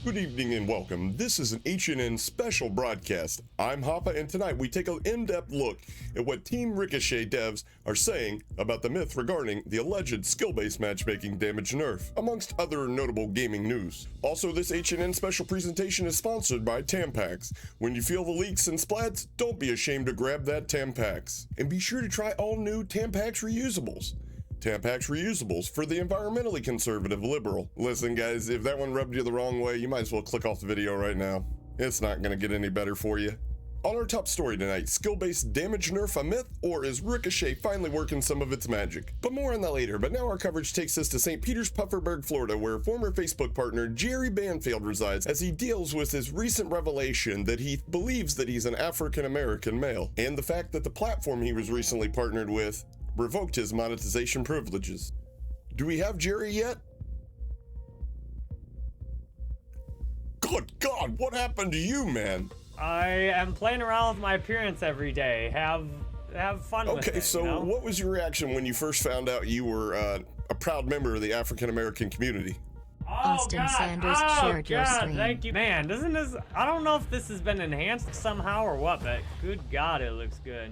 Good evening and welcome. This is an HNN special broadcast. I'm Hapa, and tonight we take an in-depth look at what Team Ricochet devs are saying about the myth regarding the alleged skill-based matchmaking damage nerf, amongst other notable gaming news. Also, this HNN special presentation is sponsored by Tampax. When you feel the leaks and splats, don't be ashamed to grab that Tampax. And be sure to try all new Tampax reusables. Tampax reusables for the environmentally conservative liberal. Listen guys, if that one rubbed you the wrong way, you might as well click off the video right now. It's not gonna get any better for you. On our top story tonight, skill-based damage nerf a myth, or is Ricochet finally working some of its magic? But more on that later. But now our coverage takes us to St. Peter's Pufferburg, Florida, where former Facebook partner Jerry Banfield resides as he deals with his recent revelation that he believes that he's an African-American male, and the fact that the platform he was recently partnered with revoked his monetization privileges. Do we have Jerry yet? Good God, what happened to you, man? I am playing around with my appearance every day. Have fun with it. Okay, so you know? What was your reaction when you first found out you were a proud member of the African American community? Austin Sanders shared your screen. Thank you. Man, doesn't this... I don't know if this has been enhanced somehow or what, but good God, it looks good.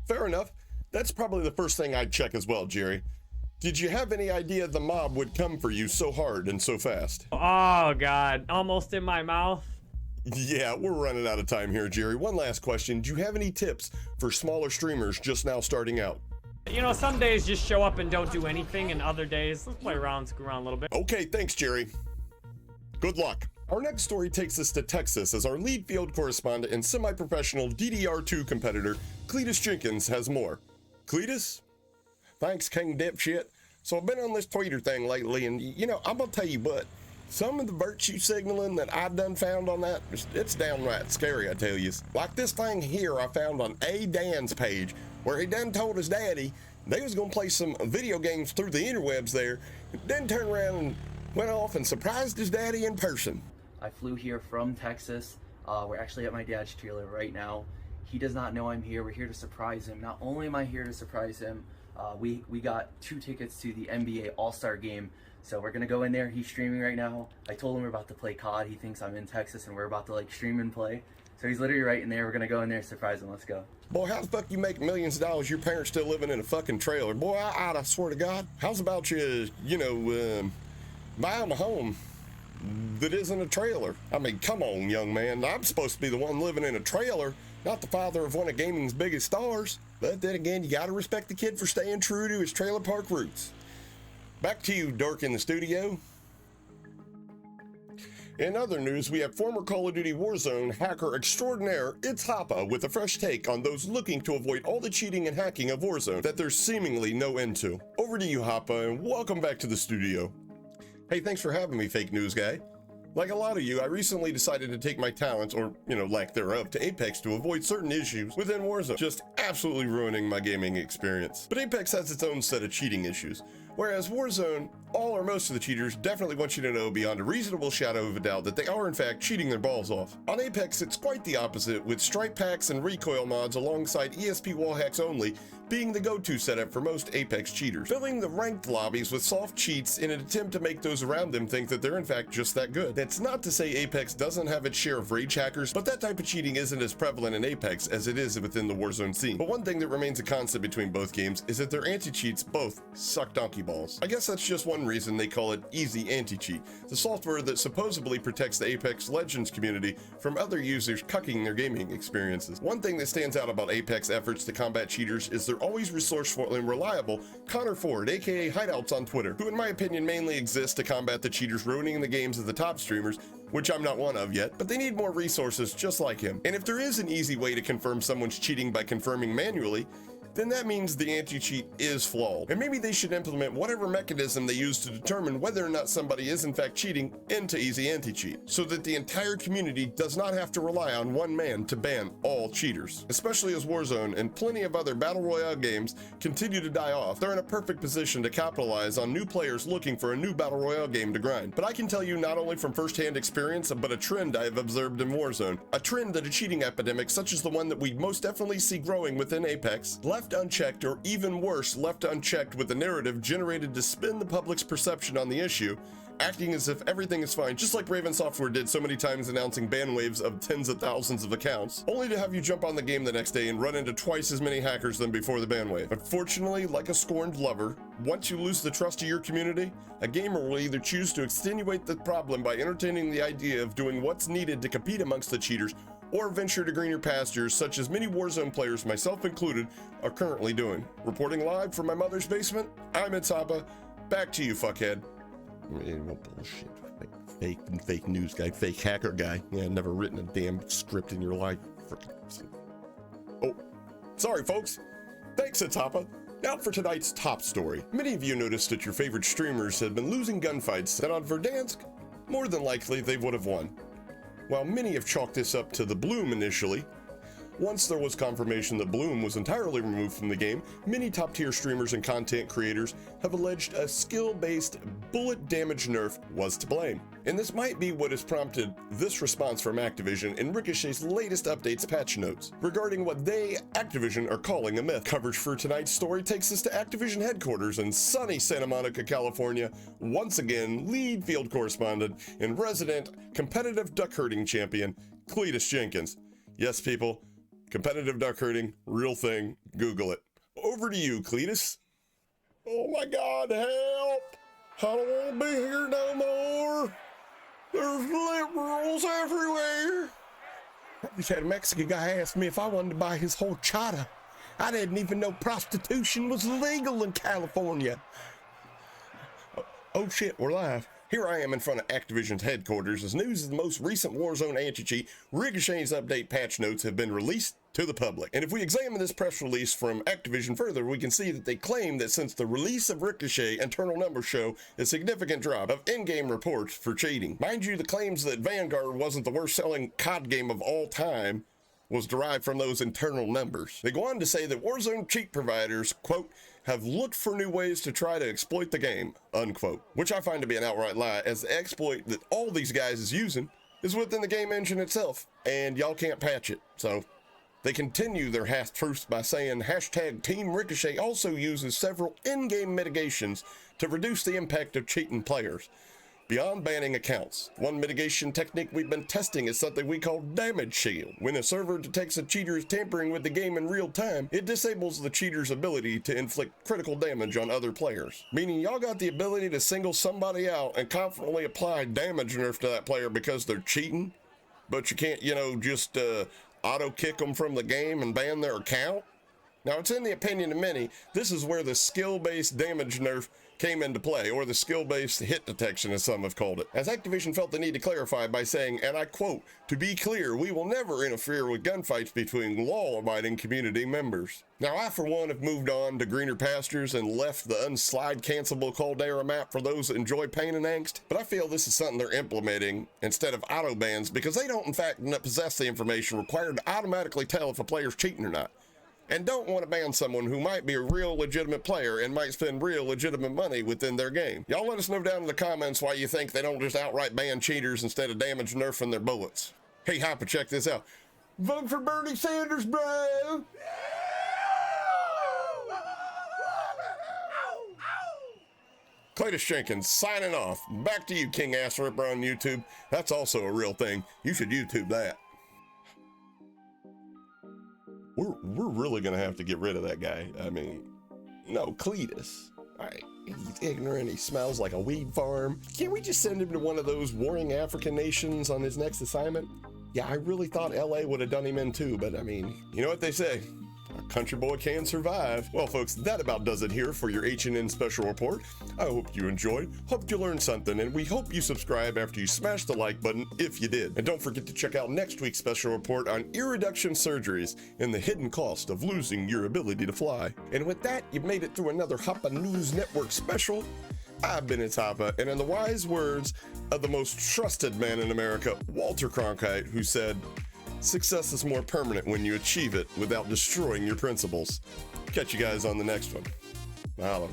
Fair enough. That's probably the first thing I'd check as well, Jerry. Did you have any idea the mob would come for you so hard and so fast? Oh God, almost in my mouth. Yeah, we're running out of time here, Jerry. One last question. Do you have any tips for smaller streamers just now starting out? You know, some days just show up and don't do anything, and other days, let's play around, screw around a little bit. Okay, thanks, Jerry. Good luck. Our next story takes us to Texas as our lead field correspondent and semi-professional DDR2 competitor, Cleetus Jenkins, has more. Cleetus? Thanks, King Dipshit. So I've been on this Twitter thing lately, and you know, I'm gonna tell you what, some of the virtue signaling that I done found on that, it's downright scary, I tell you. Like this thing here I found on A. Dan's page, where he done told his daddy they was gonna play some video games through the interwebs there, then turned around and went off and surprised his daddy in person. I flew here from Texas. We're actually at my dad's trailer right now. He does not know I'm here. We're here to surprise him. Not only am I here to surprise him, we got 2 tickets to the NBA All-Star game. So we're gonna go in there. He's streaming right now. I told him we're about to play COD. He thinks I'm in Texas and we're about to like stream and play. So he's literally right in there. We're gonna go in there and surprise him. Let's go. Boy, how the fuck you make millions of dollars? Your parents still living in a fucking trailer. Boy, I swear to God. How's about you know, buying a home that isn't a trailer? I mean, come on, young man. I'm supposed to be the one living in a trailer, not the father of one of gaming's biggest stars. But then again, you gotta respect the kid for staying true to his trailer park roots. Back to you, Dirk, in the studio. In other news, we have former Call of Duty Warzone hacker extraordinaire ItsHapa with a fresh take on those looking to avoid all the cheating and hacking of Warzone that there's seemingly no end to. Over to you, Hapa, and welcome back to the studio. Hey, thanks for having me, fake news guy. Like a lot of you, I recently decided to take my talents, or, you know, lack thereof, to Apex to avoid certain issues within Warzone, just absolutely ruining my gaming experience. But Apex has its own set of cheating issues, whereas Warzone, all or most of the cheaters definitely want you to know beyond a reasonable shadow of a doubt that they are in fact cheating their balls off. On Apex, it's quite the opposite, with strike packs and recoil mods alongside ESP wall hacks only being the go-to setup for most Apex cheaters, filling the ranked lobbies with soft cheats in an attempt to make those around them think that they're in fact just that good. That's not to say Apex doesn't have its share of rage hackers, but that type of cheating isn't as prevalent in Apex as it is within the Warzone scene. But one thing that remains a constant between both games is that their anti-cheats both suck donkey balls. I guess that's just one reason they call it Easy Anti-Cheat, the software that supposedly protects the Apex Legends community from other users cucking their gaming experiences. One thing that stands out about Apex efforts to combat cheaters is their always resourceful and reliable Connor Ford, aka Hideouts on Twitter, who in my opinion mainly exists to combat the cheaters ruining the games of the top streamers, which I'm not one of yet, but they need more resources just like him. And if there is an easy way to confirm someone's cheating by confirming manually, then that means the anti-cheat is flawed. And maybe they should implement whatever mechanism they use to determine whether or not somebody is in fact cheating into Easy Anti-Cheat, so that the entire community does not have to rely on one man to ban all cheaters. Especially as Warzone and plenty of other Battle Royale games continue to die off, they're in a perfect position to capitalize on new players looking for a new Battle Royale game to grind. But I can tell you not only from first-hand experience, but a trend I have observed in Warzone, a trend that a cheating epidemic such as the one that we most definitely see growing within Apex, left unchecked, or even worse, left unchecked with the narrative generated to spin the public's perception on the issue, acting as if everything is fine, just like Raven Software did so many times announcing ban waves of tens of thousands of accounts, only to have you jump on the game the next day and run into twice as many hackers than before the ban wave. Unfortunately, like a scorned lover, once you lose the trust of your community, a gamer will either choose to extenuate the problem by entertaining the idea of doing what's needed to compete amongst the cheaters, or venture to greener pastures, such as many Warzone players, myself included, are currently doing. Reporting live from my mother's basement, I'm HNN. Back to you, fuckhead. Bullshit. Fake news guy, fake hacker guy. Yeah, never written a damn script in your life. Oh, sorry, folks. Thanks, HNN. Now for tonight's top story. Many of you noticed that your favorite streamers have been losing gunfights, and on Verdansk, more than likely they would have won. While many have chalked this up to the bloom initially, once there was confirmation that bloom was entirely removed from the game, many top-tier streamers and content creators have alleged a skill-based bullet damage nerf was to blame. And this might be what has prompted this response from Activision in Ricochet's latest updates patch notes regarding what they, Activision, are calling a myth. Coverage for tonight's story takes us to Activision headquarters in sunny Santa Monica, California. Once again, lead field correspondent and resident competitive duck herding champion, Cleetus Jenkins. Yes, people, competitive duck herding, real thing, Google it. Over to you, Cleetus. Oh my God, help! I don't want to be here no more. There's liberals everywhere. I just had a Mexican guy ask me if I wanted to buy his horchata. I didn't even know prostitution was legal in California. Oh shit, we're live. Here I am in front of Activision's headquarters as news of the most recent Warzone anti-cheat, Ricochet's update patch notes have been released to the public. And if we examine this press release from Activision further, we can see that they claim that since the release of Ricochet, internal numbers show a significant drop of in-game reports for cheating. Mind you, the claims that Vanguard wasn't the worst-selling COD game of all time was derived from those internal numbers. They go on to say that Warzone cheat providers, quote, have looked for new ways to try to exploit the game, unquote, which I find to be an outright lie, as the exploit that all these guys is using is within the game engine itself, and y'all can't patch it. So they continue their half-truths by saying hashtag Team Ricochet also uses several in-game mitigations to reduce the impact of cheating players, beyond banning accounts. One mitigation technique we've been testing is something we call damage shield. When a server detects a cheater is tampering with the game in real time, it disables the cheater's ability to inflict critical damage on other players. Meaning y'all got the ability to single somebody out and confidently apply damage nerf to that player because they're cheating, but you can't, just auto kick them from the game and ban their account. Now, it's in the opinion of many, this is where the skill-based damage nerf came into play, or the skill-based hit detection as some have called it, as Activision felt the need to clarify by saying, and I quote, "To be clear, we will never interfere with gunfights between law-abiding community members." Now, I for one have moved on to greener pastures and left the unslide cancelable Caldera map for those that enjoy pain and angst, but I feel this is something they're implementing instead of auto bans because they don't in fact possess the information required to automatically tell if a player's cheating or not, and don't want to ban someone who might be a real legitimate player and might spend real legitimate money within their game. Y'all let us know down in the comments why you think they don't just outright ban cheaters instead of damage nerfing their bullets. Hey Hapa, check this out. Vote for Bernie Sanders, bro! Cleetus Jenkins signing off. Back to you, King Ass Ripper on YouTube. That's also a real thing. You should YouTube that. We're really gonna have to get rid of that guy. I mean, no, Cleetus. Alright, he's ignorant, he smells like a weed farm. Can't we just send him to one of those warring African nations on his next assignment? Yeah, I really thought LA would have done him in too, but I mean, you know what they say, a country boy can survive. Well folks, that about does it here for your HNN Special Report. I hope you enjoyed, hope you learned something, and we hope you subscribe after you smash the like button if you did. And don't forget to check out next week's special report on ear reduction surgeries and the hidden cost of losing your ability to fly. And with that, you've made it through another Hapa News Network special. I've been HNN, and in the wise words of the most trusted man in America, Walter Cronkite, who said, "Success is more permanent when you achieve it without destroying your principles." Catch you guys on the next one. Mahalo.